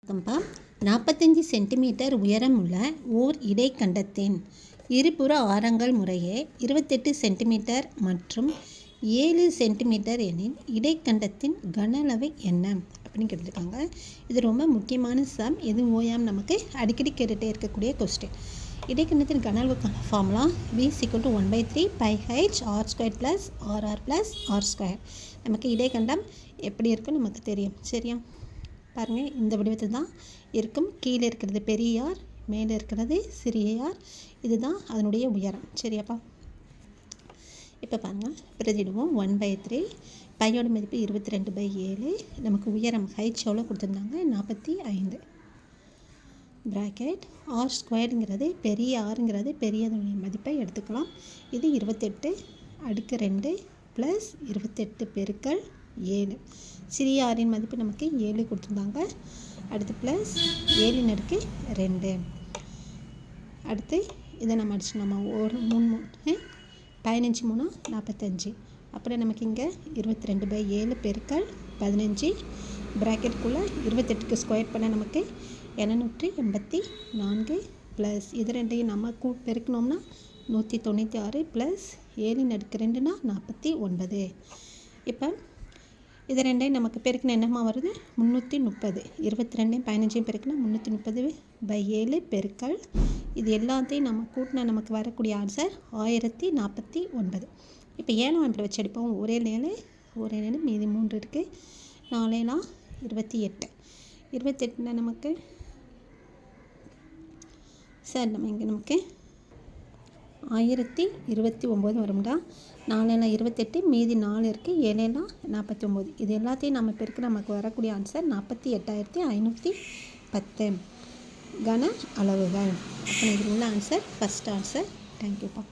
கம்பா 45 centimetre உயரமுள்ள ஓர் இடைக்கண்டத்தின் இருபுற ஆரங்கள் முறையே 28 centimetre மற்றும் 7 சென்டிமீட்டர் எனில் இடைக்கண்டத்தின் கன அளவு என்ன அப்படின்னு கேட்டிருக்காங்க. இது ரொம்ப முக்கியமான சம். இது ஓயாம நமக்கு அடிக்கடி கேட்டுகிட்டே இருக்கக்கூடிய கொஸ்டின். இடைக்கண்டத்தின் கன அளவுக்கான formula v= 1/3 πh r² + rr + r². நமக்கு இடைக்கண்டம் எப்படி இருக்குன்னு நமக்கு தெரியும். சரியா? பாருங்கள், இந்த வடிவத்தில் தான் இருக்கும். கீழே இருக்கிறது பெரிய ஆர், மேலே இருக்கிறது சிறிய ஆர். இதுதான் அதனுடைய உயரம். சரியாப்பா? இப்போ பாருங்கள், பிரதிடுவோம். 1/3 பையோட மதிப்பு 22/7. நமக்கு உயரம் ஹைட் எவ்வளோ கொடுத்துருந்தாங்க? 45. ப்ராக்கெட் r²ங்கிறது பெரிய ஆறுங்கிறது பெரியதனுடைய மதிப்பை எடுத்துக்கலாம். இது 28/2 + 28 பெருக்கல் 7. சிறிய ஆரின் மதிப்பு நமக்கு 7 கொடுத்துருந்தாங்க. அடுத்து ப்ளஸ் 7/2. அடுத்து இதை நம்ம அடிச்சு நம்ம ஒரு 15 3 45. அப்புறம் நமக்கு இங்கே 22/7 பெருக்கல் 15. ப்ராக்கெட்டுக்குள்ளே 28க்கு ஸ்கொயர் பண்ண நமக்கு 784 ப்ளஸ் இது ரெண்டையும் நம்ம பெருக்கணும்னா 196 ப்ளஸ் 7/2னா 49. இப்போ இது ரெண்டையும் நமக்கு பெருக்கின என்னமா வருது? 330. 22 15 பெருக்கினா 330/7 பெருக்கல் இது எல்லாத்தையும் நம்ம கூட்டினா நமக்கு வரக்கூடிய ஆன்சர் 1049. இப்போ 7 இப்படி வச்சு அடிப்போம். ஒரே 7 மீதி 3 இருக்குது. 4 28. 28 நமக்கு சார் நம்ம இங்கே நமக்கு 1029 வரும்டா. 4 28 மீதி 4 இருக்குது. 7 49. இது எல்லாத்தையும் நம்ம பெருக்கு நமக்கு வரக்கூடிய ஆன்சர் 48,510 கன அளவுகள். அப்போ இதில் உள்ள ஆன்சர் ஃபஸ்ட் ஆன்சர். தேங்க்யூப்பா.